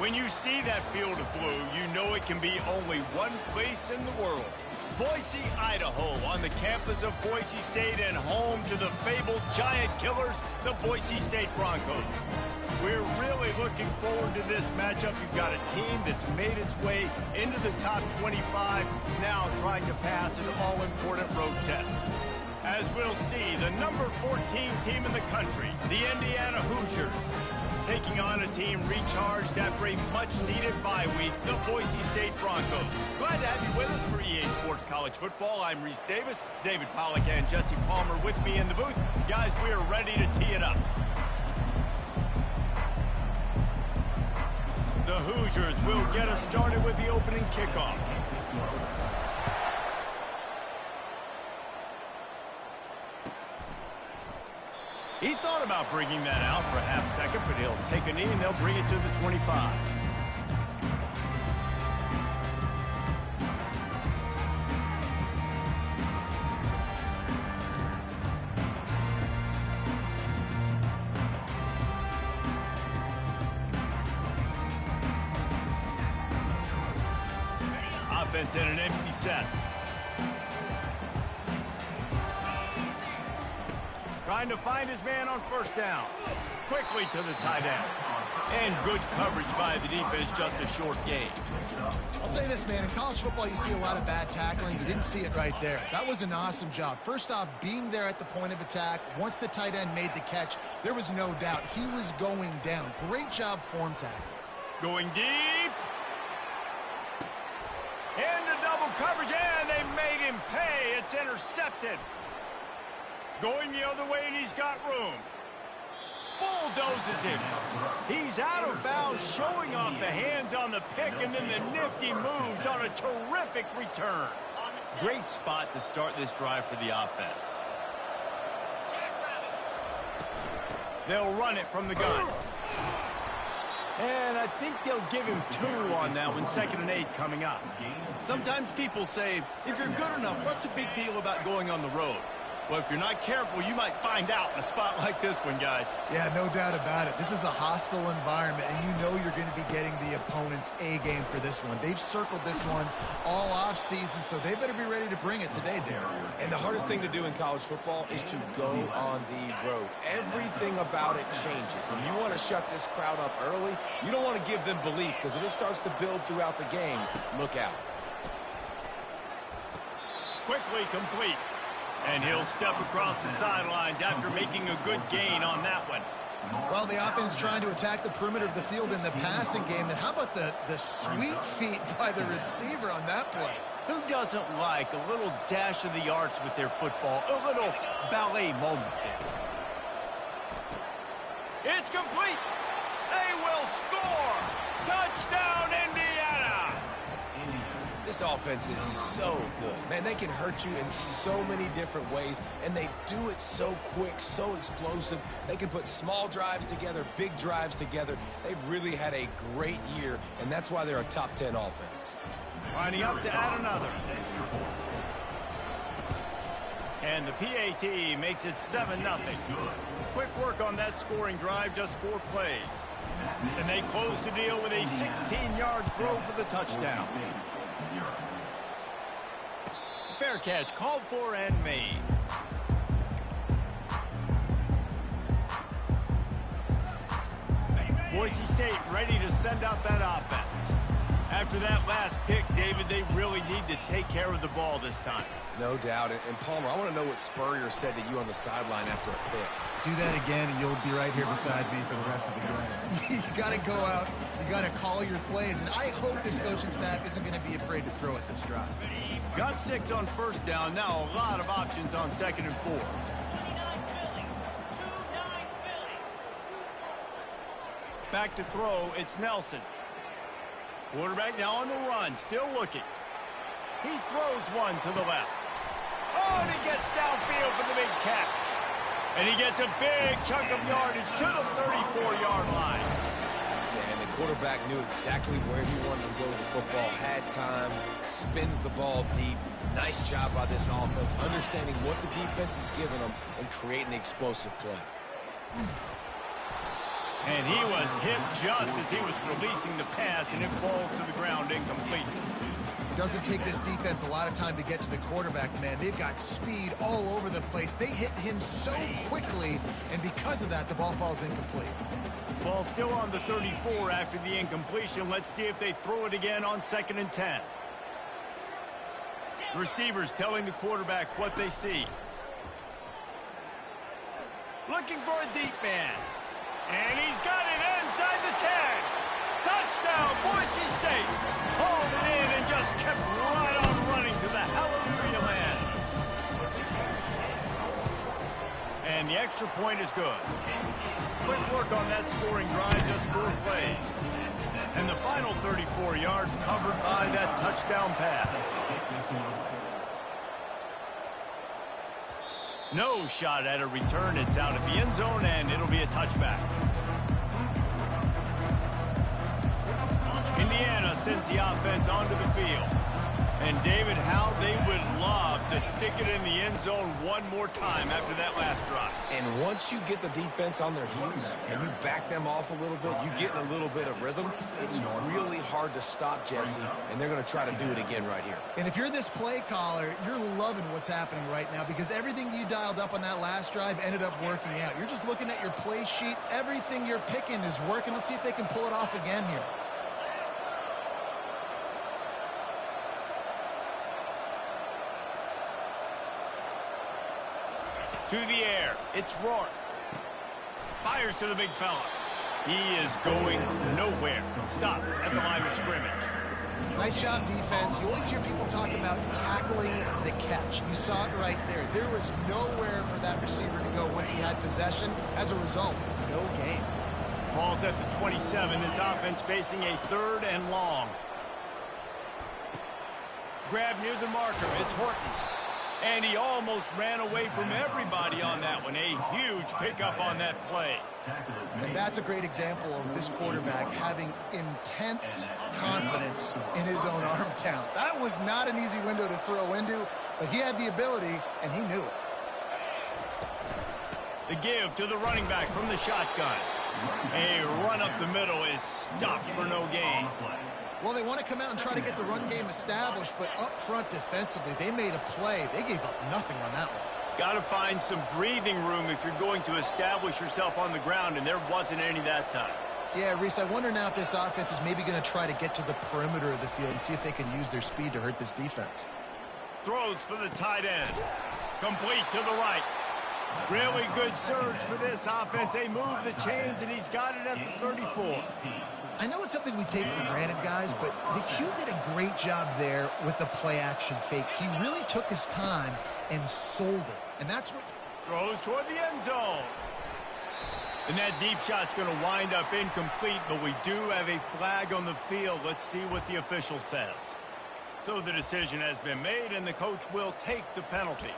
When you see that field of blue, you know it can be only one place in the world. Boise, Idaho, on the campus of Boise State and home to the fabled giant killers, the Boise State Broncos. We're really looking forward to this matchup. You've got a team that's made its way into the top 25, now trying to pass an all-important road test. As we'll see, the number 14 team in the country, the Indiana Hoosiers, taking on a team recharged after a much-needed bye week, the Boise State Broncos. Glad to have you with us for EA Sports College Football. I'm Reese Davis, David Pollack and Jesse Palmer with me in the booth. Guys, we are ready to tee it up. The Hoosiers will get us started with the opening kickoff. He thought about bringing that out for a half second, but he'll take a knee and they'll bring it to the 25. Offense in an empty set. Trying to find his man on first down. Quickly to the tight end. And good coverage by the defense, just a short gain. I'll say this, man. In college football, you see a lot of bad tackling. You didn't see it right there. That was an awesome job. First off, being there at the point of attack. Once the tight end made the catch, there was no doubt he was going down. Great job form tackle. Going deep. Into double coverage, and they made him pay. It's intercepted. Going the other way, and he's got room. Bulldozes him. He's out of bounds, showing off the hands on the pick, and then the nifty moves on a terrific return. Great spot to start this drive for the offense. They'll run it from the gun. And I think they'll give him 2 on that one, 2nd and 8 coming up. Sometimes people say, if you're good enough, what's the big deal about going on the road? Well, if you're not careful, you might find out in a spot like this one, guys. Yeah, no doubt about it. This is a hostile environment, and you know you're going to be getting the opponent's A-game for this one. They've circled this one all off-season, so they better be ready to bring it today, Darryl. And the hardest thing to do in college football is to go on the road. Everything about it changes, and you want to shut this crowd up early. You don't want to give them belief, because if it starts to build throughout the game, look out. Quickly complete. And he'll step across the sidelines after making a good gain on that one. Well, the offense trying to attack the perimeter of the field in the passing game. And how about the sweet feet by the receiver on that play? Who doesn't like a little dash of the arts with their football? A little ballet moment there. It's complete. They will score. Touchdown, Indiana. This offense is so good. Man, they can hurt you in so many different ways, and they do it so quick, so explosive. They can put small drives together, big drives together. They've really had a great year, and that's why they're a top 10 offense. Lining up to add another. And the PAT makes it 7-0. Quick work on that scoring drive, just 4 plays. And they close the deal with a 16-yard throw for the touchdown. Fair catch, called for and made. Boise State ready to send out that offense. After that last pick, David, they really need to take care of the ball this time. No doubt. And Palmer, I want to know what Spurrier said to you on the sideline after a pick. Do that again, and you'll be right here beside me for the rest of the game. You got to go out. You got to call your plays. And I hope this coaching staff isn't going to be afraid to throw at this drive. Got 6 on first down. Now a lot of options on 2nd and 4. Back to throw. It's Nelson. Quarterback now on the run. Still looking. He throws one to the left. Oh, and he gets downfield for the big catch. And he gets a big chunk of yardage to the 34-yard line. And the quarterback knew exactly where he wanted to go with the football, had time, spins the ball deep. Nice job by this offense, understanding what the defense is giving them and creating the explosive play. And he was hit just as he was releasing the pass, and it falls to the ground incomplete. Doesn't take this defense a lot of time to get to the quarterback, man. They've got speed all over the place. They hit him so quickly, and because of that, the ball falls incomplete. Ball still on the 34 after the incompletion. Let's see if they throw it again on 2nd and 10. Receivers telling the quarterback what they see. Looking for a deep man. And he's got it inside the 10. Touchdown, Boise State. Hauled it in and just kept right on running to the hallelujah land. And the extra point is good. Quick work on that scoring drive, just 4 plays. And the final 34 yards covered by that touchdown pass. No shot at a return. It's out of the end zone, and it'll be a touchback. Indiana sends the offense onto the field. And, David, how they would love to stick it in the end zone one more time after that last drive. And once you get the defense on their heels and you back them off a little bit, you get in a little bit of rhythm, it's really hard to stop, Jesse, and they're going to try to do it again right here. And if you're this play caller, you're loving what's happening right now because everything you dialed up on that last drive ended up working out. You're just looking at your play sheet. Everything you're picking is working. Let's see if they can pull it off again here. To the air, it's Rourke. Fires to the big fella. He is going nowhere. Stop at the line of scrimmage. Nice job, defense. You always hear people talk about tackling the catch. You saw it right there. There was nowhere for that receiver to go once he had possession. As a result, no gain. Ball's at the 27. This offense facing a 3rd and long. Grab near the marker. It's Horton. And he almost ran away from everybody on that one. A huge pickup on that play. And that's a great example of this quarterback having intense confidence in his own arm talent. That was not an easy window to throw into, but he had the ability, and he knew it. The give to the running back from the shotgun. A run up the middle is stopped for no gain. Well, they want to come out and try to get the run game established, but up front defensively, they made a play. They gave up nothing on that one. Got to find some breathing room if you're going to establish yourself on the ground, and there wasn't any that time. Yeah, Reese, I wonder now if this offense is maybe going to try to get to the perimeter of the field and see if they can use their speed to hurt this defense. Throws for the tight end. Complete to the right. Really good surge for this offense. They move the chains, and he's got it at the 34. I know it's something we take for granted, guys, but the Q did a great job there with the play-action fake. He really took his time and sold it, and that's what... Throws toward the end zone. And that deep shot's going to wind up incomplete, but we do have a flag on the field. Let's see what the official says. So the decision has been made, and the coach will take the penalty.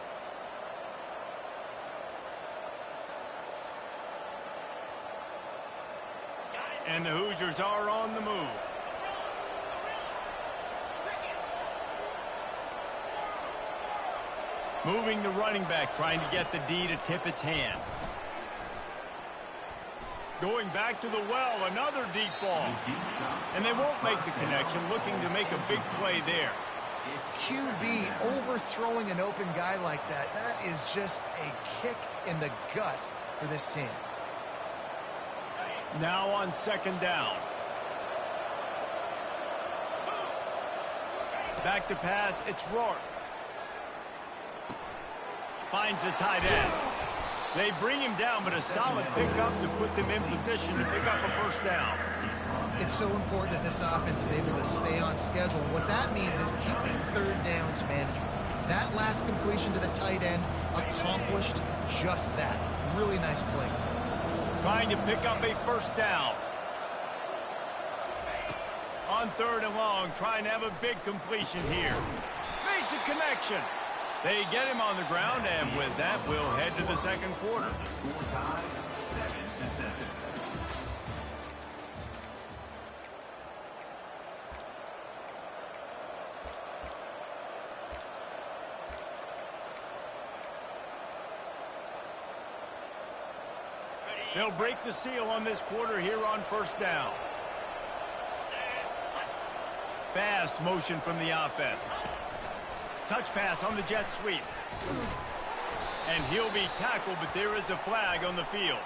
And the Hoosiers are on the move. Moving the running back, trying to get the D to tip its hand. Going back to the well, another deep ball. And they won't make the connection, looking to make a big play there. QB overthrowing an open guy like that, that is just a kick in the gut for this team. Now on 2nd down. Back to pass, it's Rourke. Finds the tight end. They bring him down, but a solid pickup to put them in position to pick up a 1st down. It's so important that this offense is able to stay on schedule. And what that means is keeping 3rd downs management. That last completion to the tight end accomplished just that. Really nice play. Trying to pick up a 1st down. On 3rd and long, trying to have a big completion here. Makes a connection. They get him on the ground, and with that, we'll head to the 2nd quarter. They'll break the seal on this quarter here on first down. Fast motion from the offense. Touch pass on the jet sweep. And he'll be tackled, but there is a flag on the field.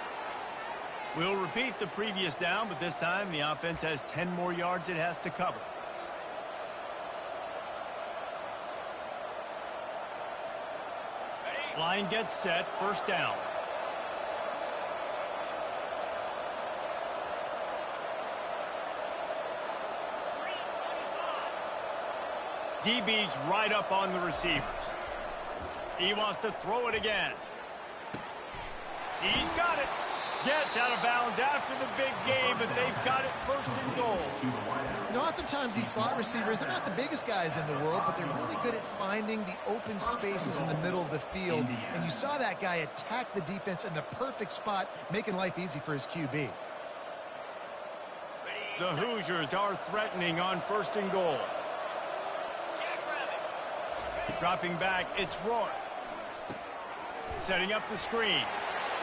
We'll repeat the previous down, but this time the offense has 10 more yards it has to cover. Line gets set, first down. DB's right up on the receivers. He wants to throw it again. He's got it. Gets out of bounds after the big game, but they've got it first and goal. You know, oftentimes these slot receivers, they're not the biggest guys in the world, but they're really good at finding the open spaces in the middle of the field. And you saw that guy attack the defense in the perfect spot, making life easy for his QB. The Hoosiers are threatening on first and goal. Dropping back, it's Rourke. Setting up the screen.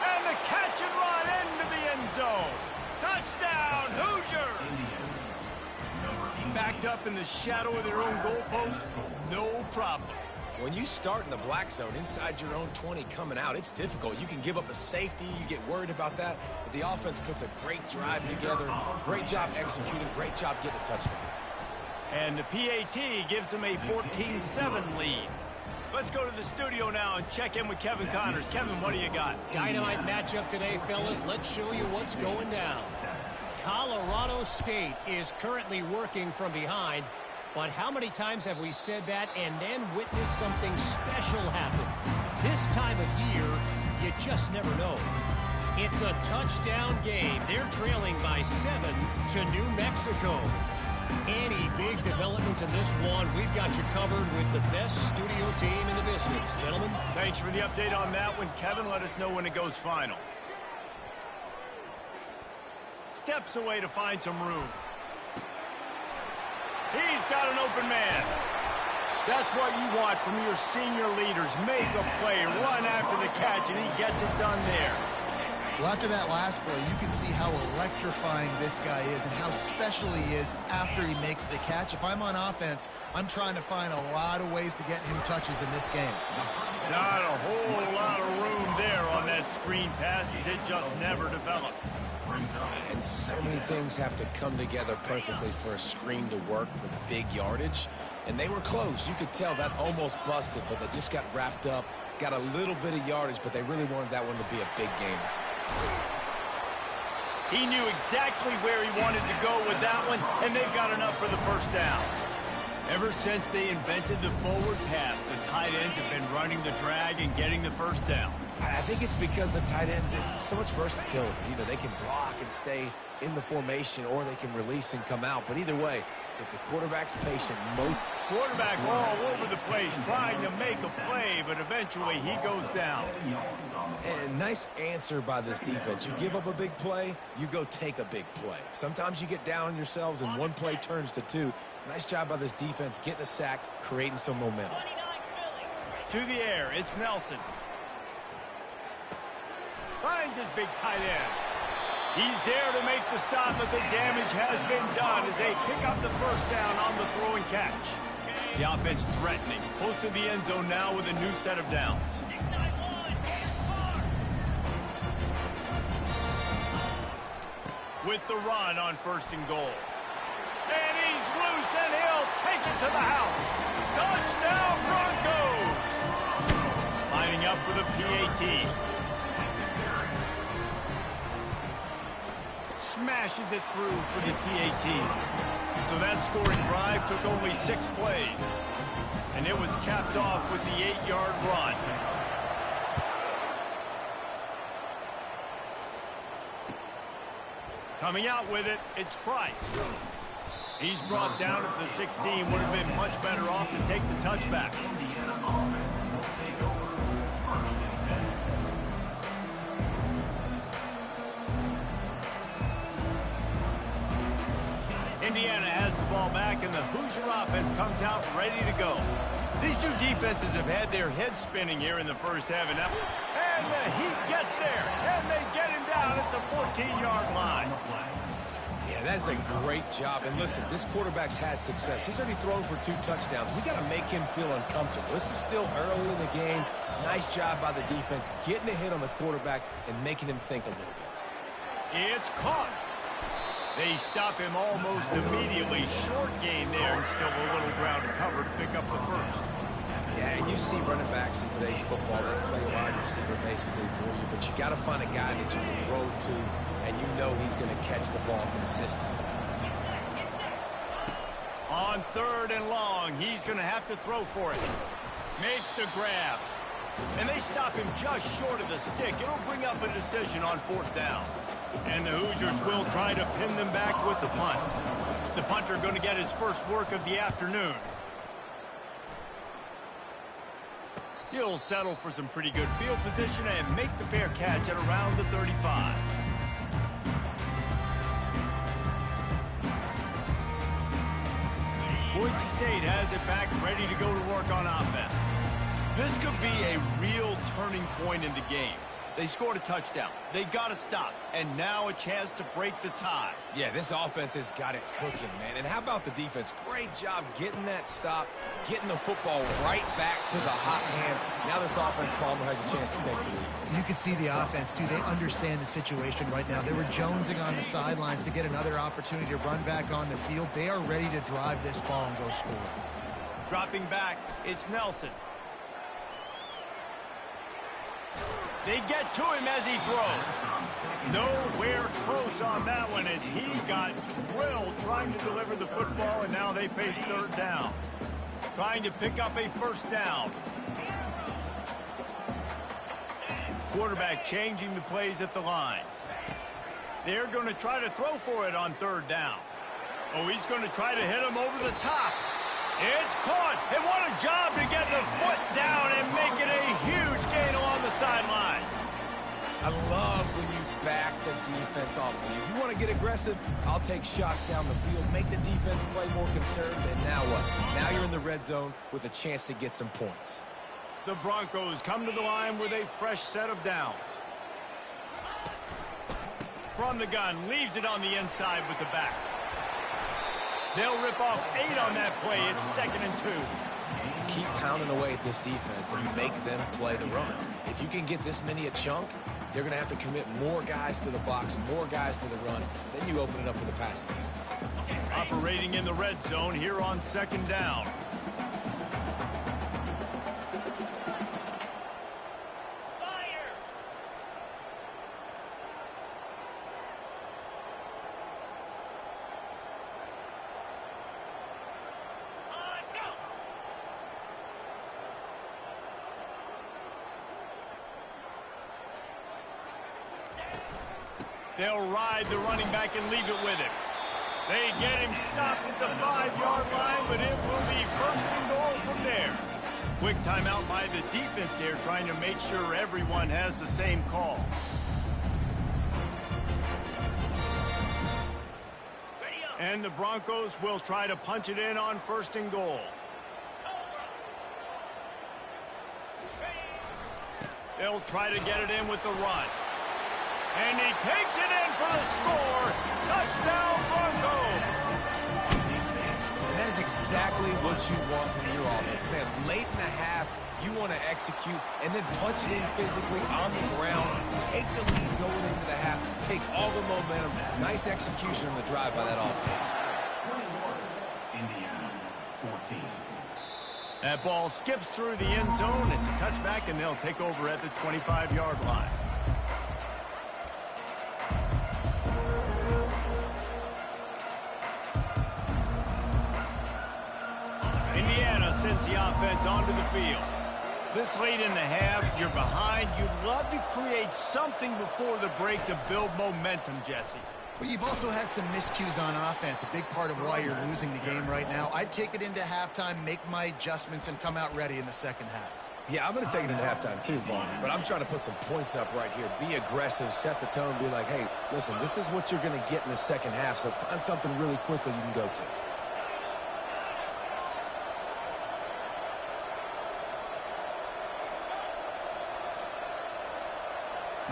And the catch and run into the end zone. Touchdown, Hoosiers! Backed up in the shadow of their own goalpost, no problem. When you start in the black zone inside your own 20 coming out, it's difficult. You can give up a safety. You get worried about that. But the offense puts a great drive together. Great job executing. Great job getting a touchdown. And the PAT gives them a 14-7 lead. Let's go to the studio now and check in with Kevin Connors. Kevin, what do you got? Dynamite matchup today, fellas. Let's show you what's going down. Colorado State is currently working from behind, but how many times have we said that and then witnessed something special happen? This time of year, you just never know. It's a touchdown game. They're trailing by 7 to New Mexico. Any big developments in this one, we've got you covered with the best studio team in the business. Gentlemen. Thanks for the update on that one, Kevin. Let us know when it goes final. Steps away to find some room. He's got an open man. That's what you want from your senior leaders. Make a play, run after the catch, and he gets it done there. Well, after that last play, you can see how electrifying this guy is and how special he is after he makes the catch. If I'm on offense, I'm trying to find a lot of ways to get him touches in this game. Not a whole lot of room there on that screen pass as it just never developed. And so many things have to come together perfectly for a screen to work for big yardage. And they were close. You could tell that almost busted, but they just got wrapped up, got a little bit of yardage, but they really wanted that one to be a big game. He knew exactly where he wanted to go with that one, and they've got enough for the first down. Ever since they invented the forward pass, the tight ends have been running the drag and getting the first down. I think it's because the tight ends have so much versatility. You know, they can block and stay in the formation, or they can release and come out. But either way, if the quarterback's patient, quarterback all over the place trying to make a play, but eventually he goes down. And nice answer by this defense. You give up a big play, you go take a big play. Sometimes you get down on yourselves and one play turns to two. Nice job by this defense getting a sack, creating some momentum. To the air, it's Nelson. Finds his big tight end. He's there to make the stop, but the damage has been done as they pick up the first down on the throw and catch. The offense threatening, close to the end zone now with a new set of downs. With the run on first and goal. And he's loose, and he'll take it to the house. Touchdown, Broncos! Lining up for the PAT. Smashes it through for the PAT. So that scoring drive took only 6 plays. And it was capped off with the 8-yard run. Coming out with it, it's Price. He's brought down at the 16. Would have been much better off to take the touchback. Indiana has the ball back, and the Hoosier offense comes out ready to go. These two defenses have had their heads spinning here in the first half, and And the heat gets there, and they get him down at the 14-yard line. Yeah, that's a great job. And listen, this quarterback's had success. He's already thrown for 2 touchdowns. We got to make him feel uncomfortable. This is still early in the game. Nice job by the defense, getting a hit on the quarterback and making him think a little bit. It's caught. They stop him almost immediately. Short gain there, and still a little ground to cover to pick up the first. Yeah, and you see running backs in today's football, they play a wide receiver basically for you, but you got to find a guy that you can throw to, and you know he's going to catch the ball consistently. On 3rd and long, he's going to have to throw for it. Makes the grab. And they stop him just short of the stick. It'll bring up a decision on 4th down. And the Hoosiers will try to pin them back with the punt. The punter going to get his first work of the afternoon. He'll settle for some pretty good field position and make the fair catch at around the 35. Boise State has it back, ready to go to work on offense. This could be a real turning point in the game. They scored a touchdown. They got to stop. And now a chance to break the tie. Yeah, this offense has got it cooking, man. And how about the defense? Great job getting that stop, getting the football right back to the hot hand. Now this offense, Palmer, has a chance to take the lead. You can see the offense, too. They understand the situation right now. They were jonesing on the sidelines to get another opportunity to run back on the field. They are ready to drive this ball and go score. Dropping back, it's Nelson. They get to him as he throws. Nowhere close on that one as he got drilled trying to deliver the football, and now they face 3rd down. Trying to pick up a 1st down. Quarterback changing the plays at the line. They're going to try to throw for it on 3rd down. Oh, he's going to try to hit him over the top. It's caught, and what a job to get the foot down and make it a huge gain along the sideline. I love when you back the defense off. If you want to get aggressive, I'll take shots down the field, make the defense play more conservative, and now what? Now you're in the red zone with a chance to get some points. The Broncos come to the line with a fresh set of downs. From the gun, leaves it on the inside with the back. They'll rip off 8 on that play. It's 2nd and 2. Keep pounding away at this defense and make them play the run. If you can get this many a chunk, they're going to have to commit more guys to the box, more guys to the run. Then you open it up for the passing game. Operating in the red zone here on 2nd down. They'll ride the running back and leave it with him. They get him stopped at the 5-yard line, but it will be 1st and goal from there. Quick timeout by the defense there, trying to make sure everyone has the same call. And the Broncos will try to punch it in on 1st and goal. They'll try to get it in with the run. And he takes it in for the score. Touchdown, Broncos. And that is exactly what you want from your offense, man. Late in the half, you want to execute and then punch it in physically on the ground. Take the lead going into the half. Take all the momentum. Nice execution on the drive by that offense. Indiana, 14. That ball skips through the end zone. It's a touchback, and they'll take over at the 25-yard line. Indiana sends the offense onto the field. This late in the half, you're behind. You'd love to create something before the break to build momentum, Jesse. But you've also had some miscues on offense, a big part of why you're losing the game right now. I'd take it into halftime, make my adjustments, and come out ready in the 2nd half. Yeah, I'm going to take it into halftime too, Paul. But I'm trying to put some points up right here. Be aggressive, set the tone, be like, hey, listen, this is what you're going to get in the 2nd half, so find something really quickly you can go to.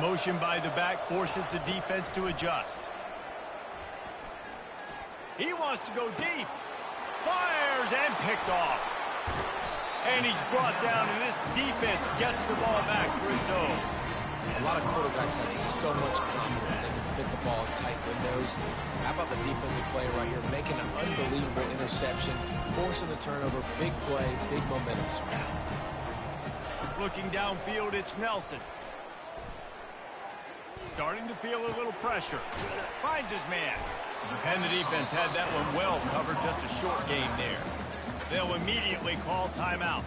Motion by the back forces the defense to adjust. He wants to go deep. Fires and picked off. And he's brought down, and this defense gets the ball back for its own. A lot of quarterbacks have so much confidence they can fit the ball in tight windows. How about the defensive player right here making an unbelievable interception, forcing the turnover, big play, big momentum swing. Looking downfield, it's Nelson. Starting to feel a little pressure. Finds his man. And the defense had that one well covered, just a short game there. They'll immediately call timeout.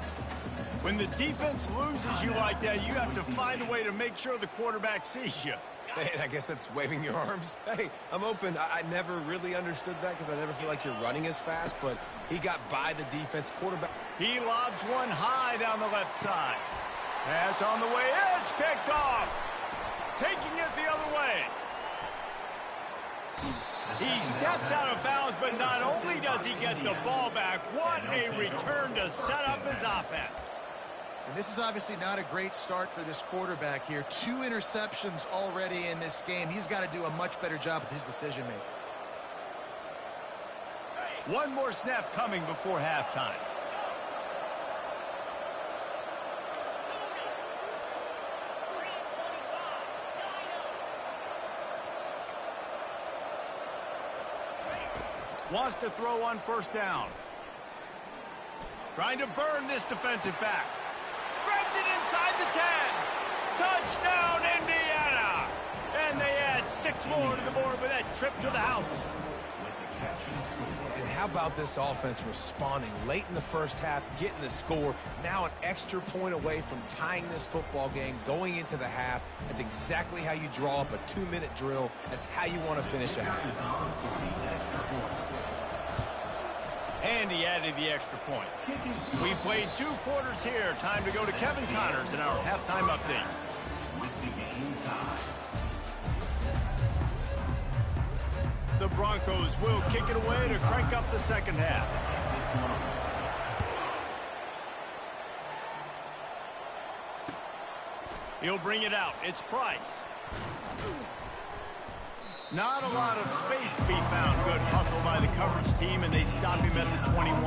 When the defense loses you like that, you have to find a way to make sure the quarterback sees you. Man, I guess that's waving your arms. Hey, I'm open. I never really understood that because I never feel like you're running as fast, but he got by the defense quarterback. He lobs one high down the left side. Pass on the way. It's picked off. Taking it the other way. He steps out of bounds, but not only does he get the ball back, what a return to set up his offense. And this is obviously not a great start for this quarterback here. 2 interceptions already in this game. He's got to do a much better job with his decision-making. One more snap coming before halftime. Wants to throw on first down. Trying to burn this defensive back. Grabs it inside the 10. Touchdown, Indiana! And they add 6 more to the board with that trip to the house. And how about this offense responding late in the first half, getting the score, now an extra point away from tying this football game, going into the half. That's exactly how you draw up a 2-minute drill. That's how you want to finish a half. And he added the extra point. We've played 2 quarters here. Time to go to Kevin Connors in our halftime update. The Broncos will kick it away to crank up the second half. He'll bring it out. It's Price. Not a lot of space to be found. Good hustle by the coverage team, and they stop him at the 21.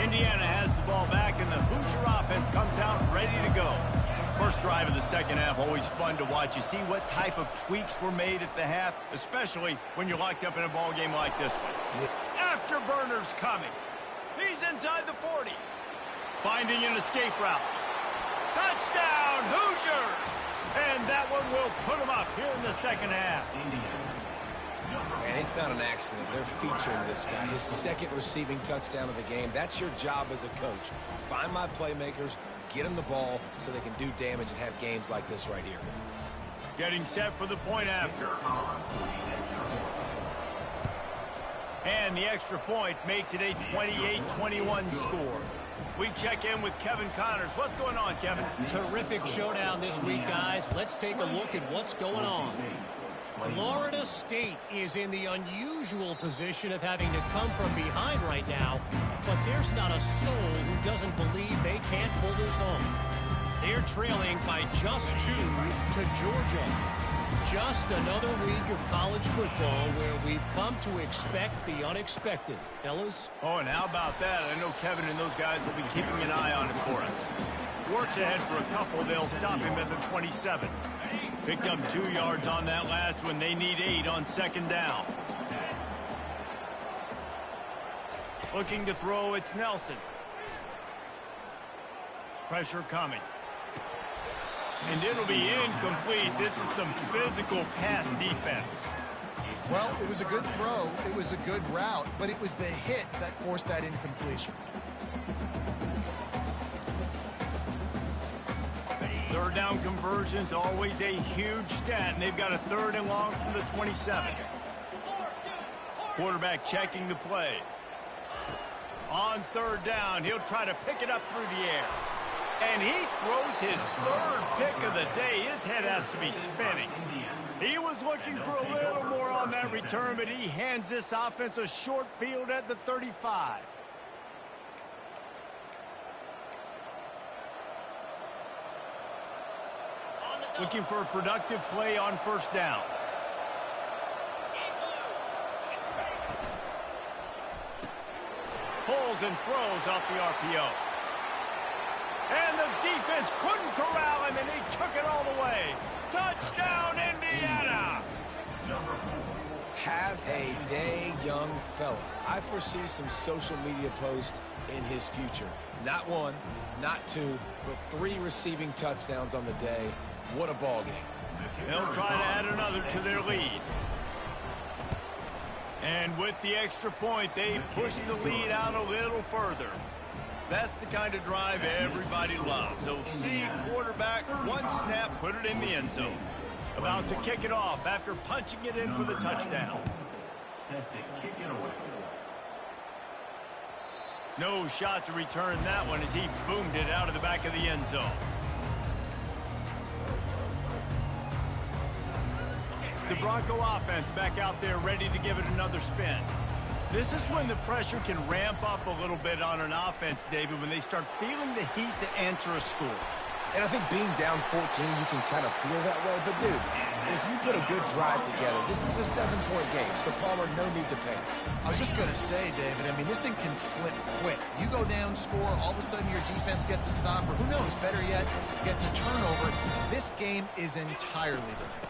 Indiana has the ball back, and the Hoosier offense comes out ready to go. First drive of the second half, always fun to watch. You see what type of tweaks were made at the half, especially when you're locked up in a ball game like this one. Afterburner's coming. He's inside the 40. Finding an escape route. Touchdown, Hoosiers! And that one will put them up here in the second half. And it's not an accident. They're featuring this guy. His second receiving touchdown of the game. That's your job as a coach. Find my playmakers, get them the ball so they can do damage and have games like this right here. Getting set for the point after. And the extra point makes it a 28-21 score. We check in with Kevin Connors. What's going on, Kevin? Terrific showdown this week, guys. Let's take a look at what's going on. Florida State is in the unusual position of having to come from behind right now, but there's not a soul who doesn't believe they can't pull this off. They're trailing by just 2 to Georgia. Just another week of college football where we've come to expect the unexpected. Fellas? Oh, and how about that? I know Kevin and those guys will be keeping an eye on it for us. Works ahead for a couple. They'll stop him at the 27. Picked up 2 yards on that last one. They need 8 on second down. Looking to throw, it's Nelson. Pressure coming. And it'll be incomplete. This is some physical pass defense. Well, it was a good throw. It was a good route, but it was the hit that forced that incompletion. Third down conversions, always a huge stat, and they've got a 3rd and long from the 27. Quarterback checking the play. On 3rd down, he'll try to pick it up through the air. And he throws his third pick of the day. His head has to be spinning. He was looking for a little more on that return, but he hands this offense a short field at the 35. Looking for a productive play on first down. Pulls and throws off the RPO. And the defense couldn't corral him, and he took it all the way. Touchdown, Indiana! Have a day, young fella. I foresee some social media posts in his future. Not one, not two, but 3 receiving touchdowns on the day. What a ball game. They'll try to add another to their lead. And with the extra point, they push the lead out a little further. That's the kind of drive everybody loves. They'll see quarterback, one snap, put it in the end zone. About to kick it off after punching it in for the touchdown. Set to kick it away. No shot to return that one as he boomed it out of the back of the end zone. The Bronco offense back out there ready to give it another spin. This is when the pressure can ramp up a little bit on an offense, David, when they start feeling the heat to answer a score. And I think being down 14, you can kind of feel that way. But, dude, if you put a good drive together, this is a 7-point game. So, Palmer, no need to panic. I was just going to say, David, I mean, this thing can flip quick. You go down, score, all of a sudden your defense gets a stop, or who knows, better yet, gets a turnover. This game is entirely different.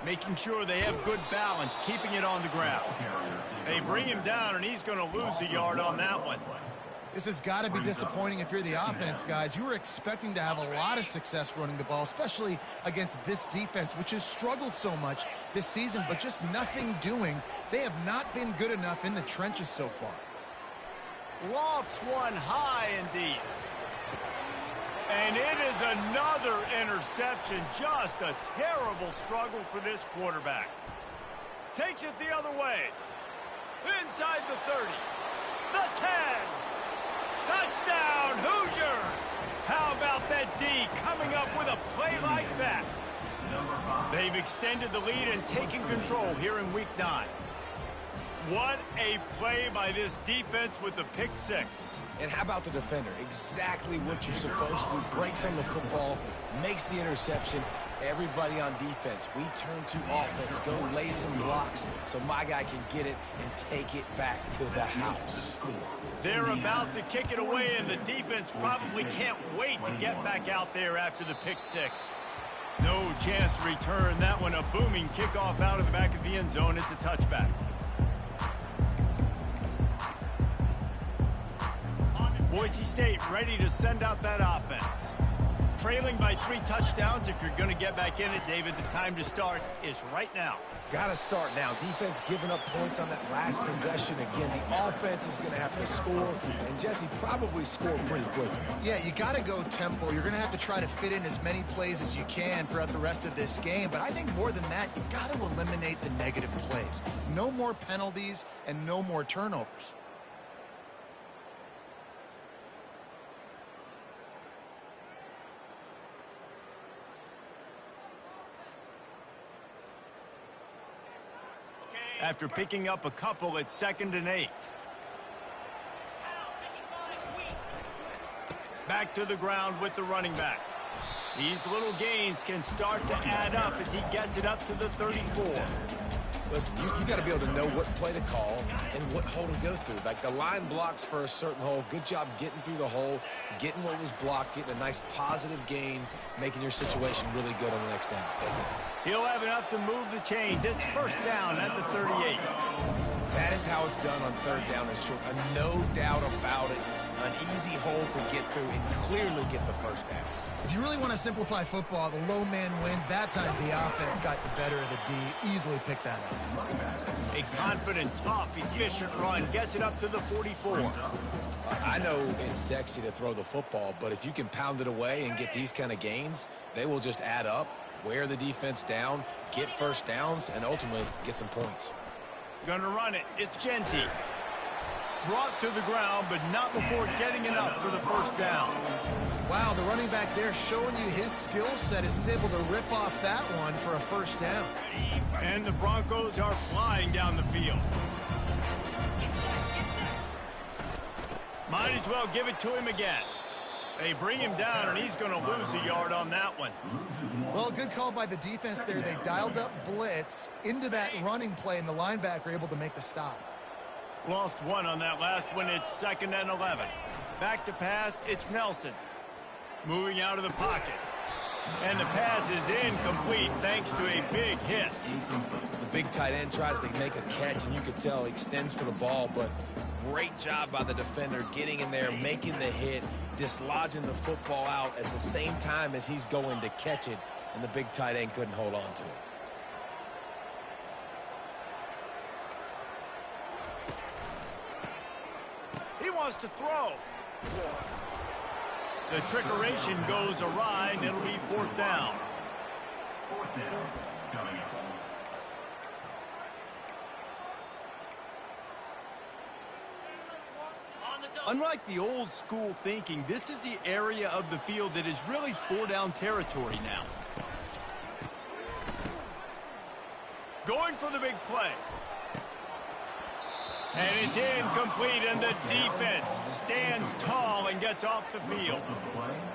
Making sure they have good balance, keeping it on the ground. They bring him down, and he's going to lose a yard on that one. This has got to be disappointing if you're the offense, guys. You were expecting to have a lot of success running the ball, especially against this defense, which has struggled so much this season, but just nothing doing. They have not been good enough in the trenches so far. Lofts one high indeed. And it is another interception. Just a terrible struggle for this quarterback. Takes it the other way. Inside the 30. The 10. Touchdown, Hoosiers! How about that D coming up with a play like that? They've extended the lead and taken control here in Week 9. What a play by this defense with the pick 6. And how about the defender? Exactly what you're supposed to. Breaks on the football, makes the interception. Everybody on defense, we turn to offense. Go lay some blocks so my guy can get it and take it back to the house. They're about to kick it away, and the defense probably can't wait to get back out there after the pick 6. No chance to return that one. A booming kickoff out of the back of the end zone. It's a touchback. Boise State ready to send out that offense. Trailing by 3 touchdowns. If you're going to get back in it, David, the time to start is right now. Got to start now. Defense giving up points on that last possession. Again, the offense is going to have to score, and Jesse probably scored pretty quickly. Yeah, you got to go tempo. You're going to have to try to fit in as many plays as you can throughout the rest of this game, but I think more than that, you got to eliminate the negative plays. No more penalties and no more turnovers. After picking up a couple, it's 2nd and 8. Back to the ground with the running back. These little gains can start to add up as he gets it up to the 34. Listen, you got to be able to know what play to call and what hole to go through. Like the line blocks for a certain hole. Good job getting through the hole, getting what was blocked, getting a nice positive gain, making your situation really good on the next down. He'll have enough to move the chains. It's first down at the 38. That is how it's done on 3rd down and short. No doubt about it. An easy hole to get through and clearly get the first down. If you really want to simplify football, the low man wins. That time the offense got the better of the D. Easily picked that up. A confident, tough, efficient run gets it up to the 44. I know it's sexy to throw the football, but if you can pound it away and get these kind of gains, they will just add up, wear the defense down, get first downs, and ultimately get some points. Gonna run it. It's Genty. brought to the ground, but not before getting enough for the first down. Wow, the running back there showing you his skill set as he's able to rip off that one for a first down. And the Broncos are flying down the field. Might as well give it to him again. They bring him down, and he's going to lose a yard on that one. Well, good call by the defense there. They dialed up blitz into that running play, and the linebacker able to make the stop. Lost one on that last one. It's 2nd and 11. Back to pass, it's Nelson. Moving out of the pocket. And the pass is incomplete thanks to a big hit. The big tight end tries to make a catch, and you can tell he extends for the ball, but great job by the defender getting in there, making the hit, dislodging the football out at the same time as he's going to catch it, and the big tight end couldn't hold on to it. He wants to throw. The trickeration goes awry, and it'll be 4th down. 4th down coming up. Unlike the old school thinking, this is the area of the field that is really 4-down territory now. Going for the big play. And it's incomplete, and the defense stands tall and gets off the field.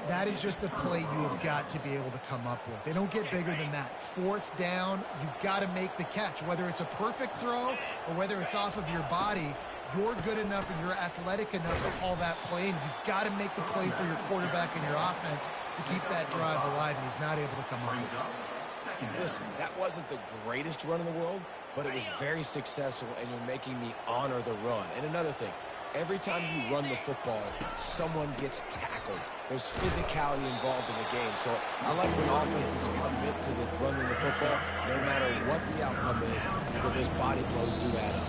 That is just the play you have got to be able to come up with. They don't get bigger than that. 4th down, you've got to make the catch. Whether it's a perfect throw or whether it's off of your body, you're good enough and you're athletic enough to call that play, and you've got to make the play for your quarterback and your offense to keep that drive alive, and he's not able to come up with it. Listen, that wasn't the greatest run in the world, but it was very successful, and you're making me honor the run. And another thing, every time you run the football, someone gets tackled. There's physicality involved in the game. So I like when offenses commit to the running the football, no matter what the outcome is, because those body blows do add up.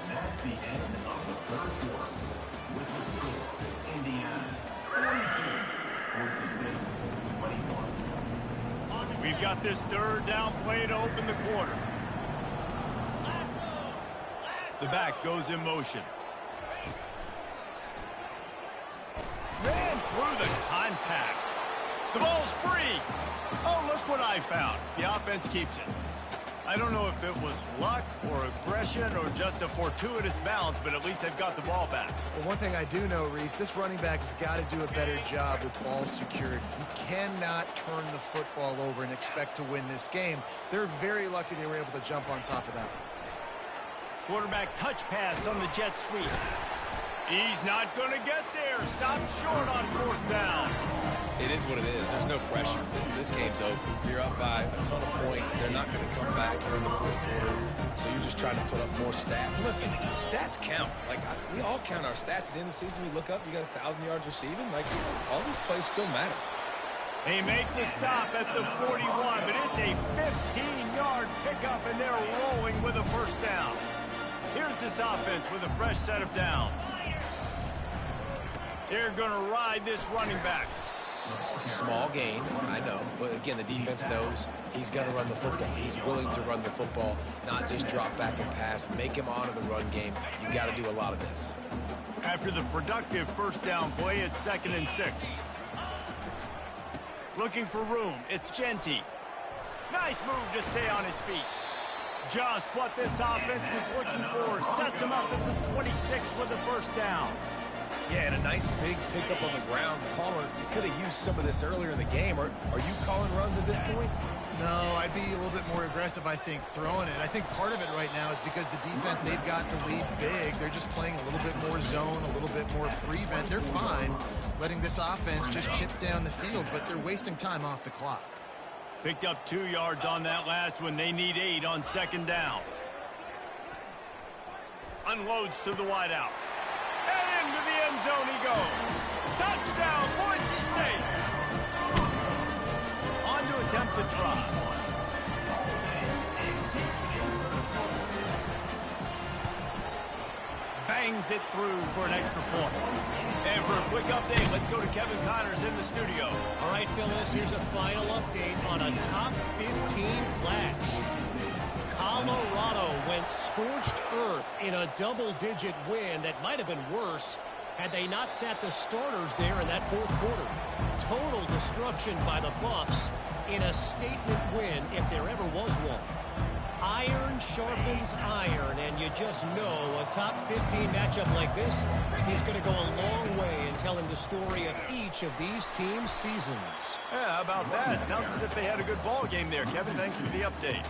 That's the end of the 3rd quarter. With the score, Indiana 42, Boise State 21. We've got this 3rd down play to open the quarter. The back goes in motion. Ran through the contact. The ball's free. Oh, look what I found. The offense keeps it. I don't know if it was luck or aggression or just a fortuitous bounce, but at least they've got the ball back. Well, one thing I do know, Reese, this running back has got to do a better job with ball security. You cannot turn the football over and expect to win this game. They're very lucky they were able to jump on top of that. Quarterback touch pass on the jet sweep. He's not going to get there. Stopped short on 4th down. It is what it is. There's no pressure. This game's over. You're up by a ton of points. They're not going to come back in the 4th quarter. So you're just trying to put up more stats. Listen, stats count. We all count our stats. At the end of the season, we look up, you got 1,000 yards receiving. All these plays still matter. They make the stop at the 41, but it's a 15-yard pickup, and they're rolling with a first down. Here's this offense with a fresh set of downs. They're going to ride this running back. Small gain, I know, but again, the defense knows he's going to run the football. He's willing to run the football, not just drop back and pass. Make him honor the run game. You got to do a lot of this. After the productive first down play, it's 2nd and 6. Looking for room, it's Genty. Nice move to stay on his feet. Just what this offense was looking for. Sets him up at the 26 with a first down. Yeah, and a nice big pickup on the ground. Palmer, you could have used some of this earlier in the game. Are you calling runs at this point? No, I'd be a little bit more aggressive, I think, throwing it. I think part of it right now is because the defense, they've got the lead big. They're just playing a little bit more zone, a little bit more prevent. They're fine letting this offense just chip down the field, but they're wasting time off the clock. Picked up 2 yards on that last one. They need 8 on 2nd down. Unloads to the wideout. And into the end zone he goes. Touchdown, Boise State. On to attempt the try. Bangs it through for an extra point. And for a quick update, let's go to Kevin Connors in the studio. All right, Phyllis, here's a final update on a top 15 clash. Colorado went scorched earth in a double-digit win that might have been worse had they not sat the starters there in that fourth quarter. Total destruction by the Buffs in a statement win if there ever was one. Iron sharpens iron, and you just know a top 15 matchup like this is going to go a long way in telling the story of each of these teams' seasons. Yeah, how about that? Sounds as if they had a good ball game there. Kevin, thanks for the update.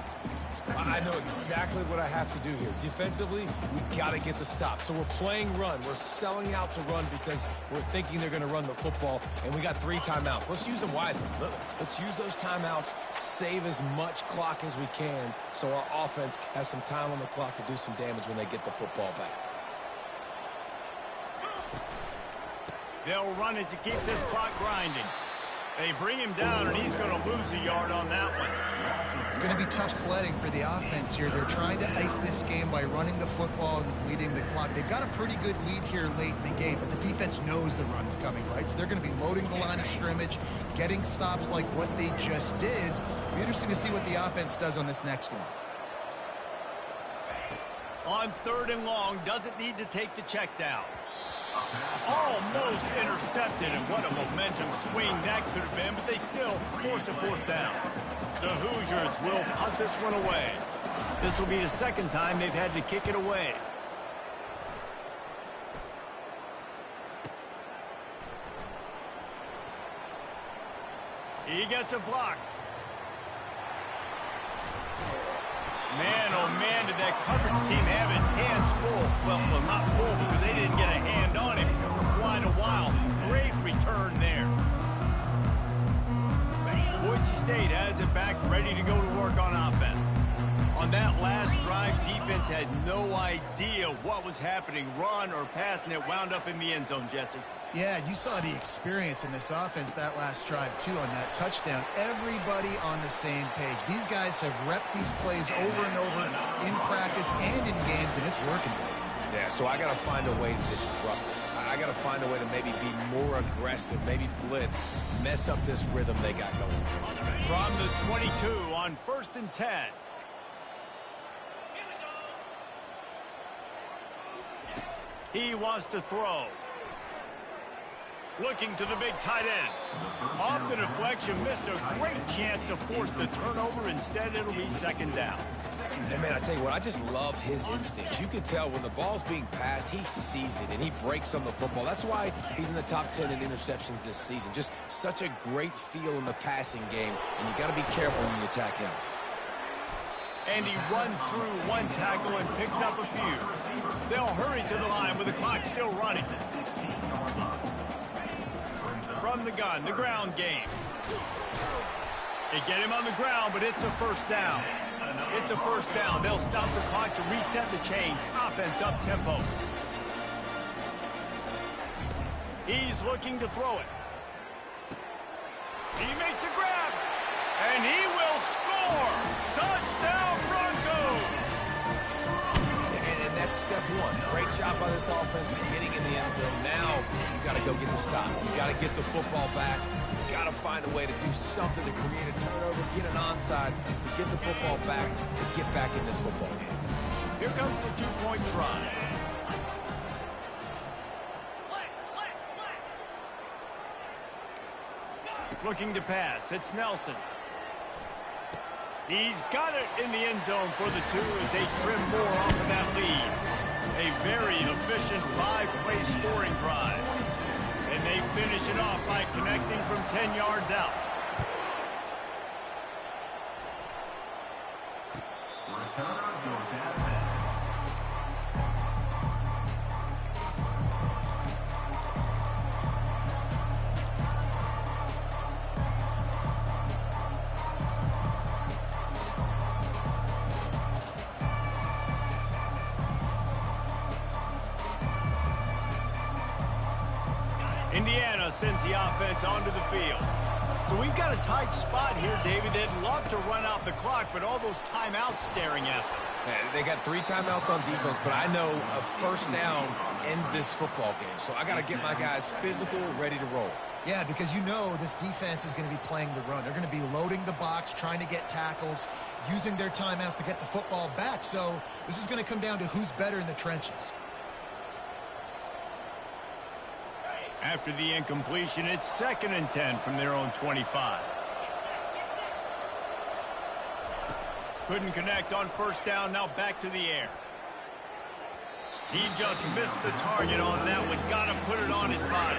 I know exactly what I have to do here. Defensively, we got to get the stop. So we're playing run. We're selling out to run because we're thinking they're going to run the football, and we got 3 timeouts. Let's use them wisely. Let's use those timeouts, save as much clock as we can so our offense has some time on the clock to do some damage when they get the football back. They'll run it to keep this clock grinding. They bring him down, and he's going to lose a yard on that one. It's going to be tough sledding for the offense here. They're trying to ice this game by running the football and leading the clock. They've got a pretty good lead here late in the game, but the defense knows the run's coming, right? So they're going to be loading the line of scrimmage, getting stops like what they just did. It'll be interesting to see what the offense does on this next one. On 3rd and long, doesn't need to take the check down. Almost intercepted, and what a momentum swing that could have been, but they still force a 4th down. The Hoosiers will punt this one away. This will be the 2nd time they've had to kick it away. He gets a block. Man, oh man, did that coverage team have its hands full. Well, not full because they didn't get a hand on him for quite a while. Great return there. Boise State has it back, ready to go to work on offense. On that last drive, defense had no idea what was happening, run or pass, and it wound up in the end zone, Jesse. Yeah, you saw the experience in this offense that last drive, too, on that touchdown. Everybody on the same page. These guys have repped these plays over and over in practice and in games, and it's working. Yeah, so I got to find a way to disrupt it. I got to find a way to maybe be more aggressive, maybe blitz, mess up this rhythm they got going. From the 22 on 1st and 10. He wants to throw. Looking to the big tight end. Off the deflection, missed a great chance to force the turnover. Instead, it'll be 2nd down. And man, I tell you what, I just love his instincts. You can tell when the ball's being passed, he sees it, and he breaks on the football. That's why he's in the top 10 in interceptions this season. Just such a great feel in the passing game, and you got to be careful when you attack him. And he runs through one tackle and picks up a few. They'll hurry to the line with the clock still running. From the gun, the ground game. They get him on the ground, but it's a 1st down. It's a 1st down. They'll stop the clock to reset the chains. Offense up tempo. He's looking to throw it. He makes a grab. And he will score. Touchdown Broncos. And that's step one. Great job by this offense of getting in the end zone. Now you got to go get the stop. You got to get the football back. You got to find a way to do something to create a turnover, get an onside, to get the football back, to get back in this football game. Here comes the 2-point try. Looking to pass. It's Nelson. He's got it in the end zone for the 2 as they trim more off of that lead. A very efficient 5-play scoring drive. And they finish it off by connecting from 10 yards out. Returner goes out of bounds. Indiana sends the offense onto the field. So we've got a tight spot here, David. They'd love to run out the clock, but all those timeouts staring at them. Yeah, they got 3 timeouts on defense, but I know a 1st down ends this football game. So I got to get my guys physical, ready to roll. Yeah, because you know this defense is going to be playing the run. They're going to be loading the box, trying to get tackles, using their timeouts to get the football back. So this is going to come down to who's better in the trenches. After the incompletion, it's 2nd and 10 from their own 25. Couldn't connect on first down, now back to the air. He just missed the target on that one. Got to put it on his body.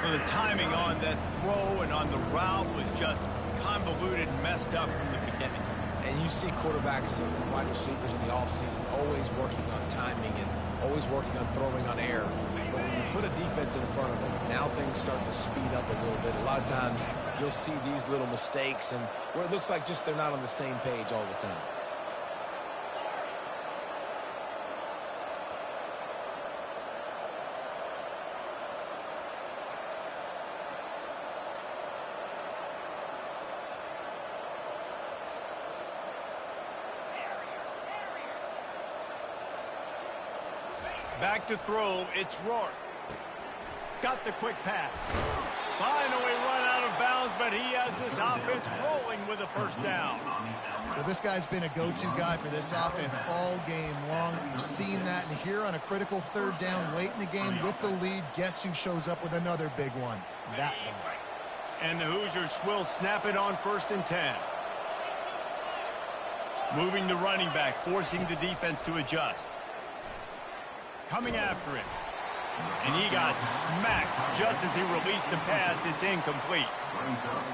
Well, the timing on that throw and on the route was just convoluted and messed up from the beginning. And you see quarterbacks and wide receivers in the offseason always working on timing and always working on throwing on air. But when you put a defense in front of them, now things start to speed up a little bit. A lot of times you'll see these little mistakes and where it looks like just they're not on the same page all the time. Back to throw, it's Rourke. Got the quick pass. Finally run out of bounds, but he has this offense rolling with a first down. Well, this guy's been a go-to guy for this offense all game long. We've seen that, and here on a critical 3rd down late in the game with the lead, guess who shows up with another big one? That guy. And the Hoosiers will snap it on 1st and 10. Moving the running back, forcing the defense to adjust. Coming after him. And he got smacked just as he released the pass. It's incomplete.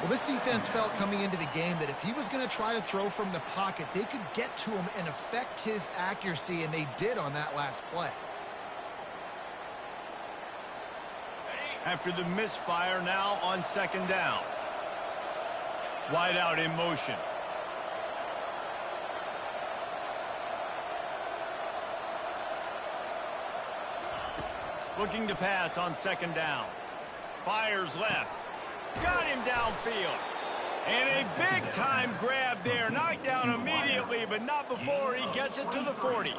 Well, this defense felt coming into the game that if he was going to try to throw from the pocket, they could get to him and affect his accuracy, and they did on that last play. After the misfire, now on 2nd down. Wide out in motion. Looking to pass on 2nd down. Fires left. Got him downfield. And a big-time grab there. Knocked down immediately, but not before he gets it to the 40.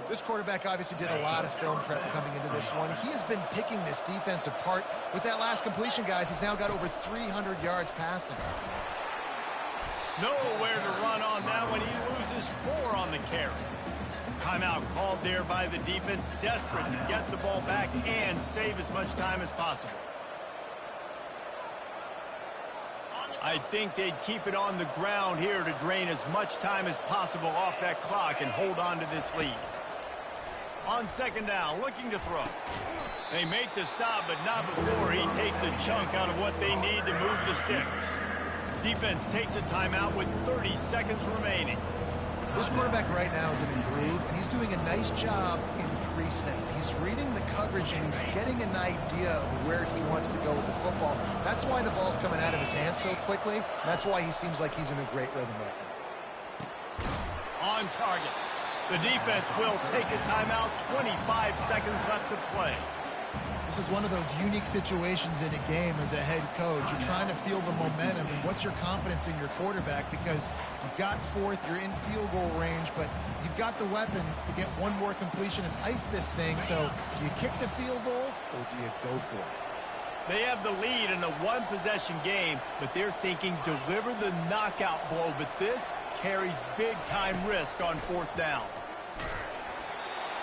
This quarterback obviously did a lot of film prep coming into this one. He has been picking this defense apart. With that last completion, guys, he's now got over 300 yards passing. Nowhere to run on that one. He loses 4 on the carry. Timeout called there by the defense, desperate to get the ball back and save as much time as possible. I think they'd keep it on the ground here to drain as much time as possible off that clock and hold on to this lead. On 2nd down, looking to throw. They make the stop, but not before he takes a chunk out of what they need to move the sticks. Defense takes a timeout with 30 seconds remaining. This quarterback right now is in a groove, and he's doing a nice job in pre-snap. He's reading the coverage, and he's getting an idea of where he wants to go with the football. That's why the ball's coming out of his hands so quickly. That's why he seems like he's in a great rhythm right now. On target. The defense will take a timeout. 25 seconds left to play. This is one of those unique situations in a game as a head coach. You're trying to feel the momentum, and what's your confidence in your quarterback? Because you've got 4th, you're in field goal range, but you've got the weapons to get one more completion and ice this thing. So do you kick the field goal or do you go for it? They have the lead in a one-possession game, but they're thinking deliver the knockout blow. But this carries big-time risk on 4th down.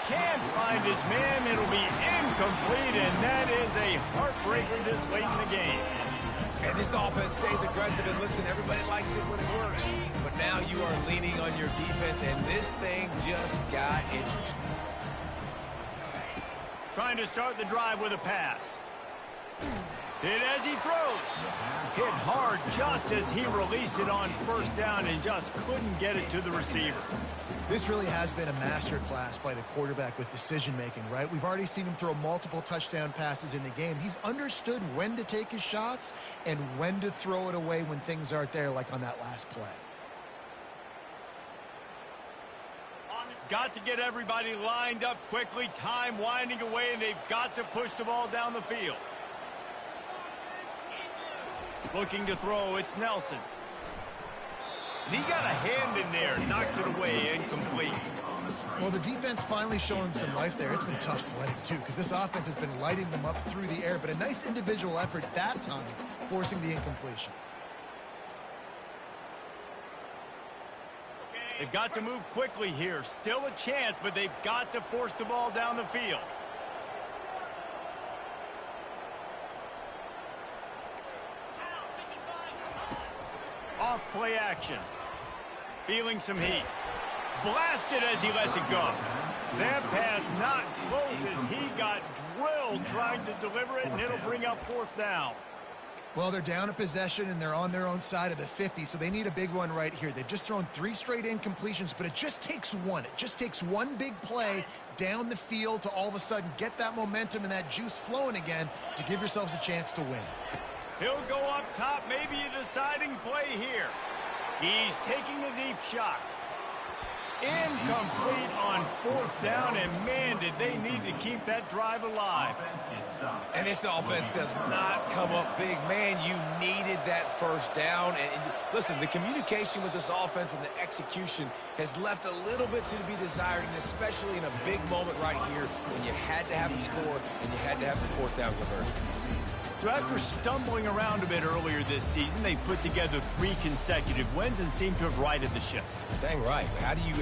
Can't find his man. It'll be incomplete, and that is a heartbreaker this late in the game. And this offense stays aggressive, and listen, everybody likes it when it works. But now you are leaning on your defense, and this thing just got interesting. Trying to start the drive with a pass. Hit as he throws. Hit hard just as he released it on 1st down and just couldn't get it to the receiver. This really has been a masterclass by the quarterback with decision-making, right? We've already seen him throw multiple touchdown passes in the game. He's understood when to take his shots and when to throw it away when things aren't there, like on that last play. Got to get everybody lined up quickly. Time winding away, and they've got to push the ball down the field. Looking to throw, it's Nelson. And he got a hand in there, knocks it away, incomplete. Well, the defense finally showing some life there. It's been tough sledding, too, because this offense has been lighting them up through the air. But a nice individual effort that time, forcing the incompletion. They've got to move quickly here. Still a chance, but they've got to force the ball down the field. Off play action. Feeling some heat. Blasted as he lets it go. That pass not close as he got drilled trying to deliver it, and it'll bring up 4th down. Well, they're down a possession, and they're on their own side of the 50, so they need a big one right here. They've just thrown 3 straight incompletions, but it just takes one. It just takes one big play down the field to all of a sudden get that momentum and that juice flowing again to give yourselves a chance to win. He'll go up top, maybe a deciding play here. He's taking a deep shot. Incomplete on 4th down, and man, did they need to keep that drive alive. And this offense does not come up big. Man, you needed that 1st down. And listen, the communication with this offense and the execution has left a little bit to be desired, and especially in a big moment right here when you had to have a score and you had to have the 4th down conversion. So after stumbling around a bit earlier this season, they put together 3 consecutive wins and seem to have righted the ship. Dang right. How do you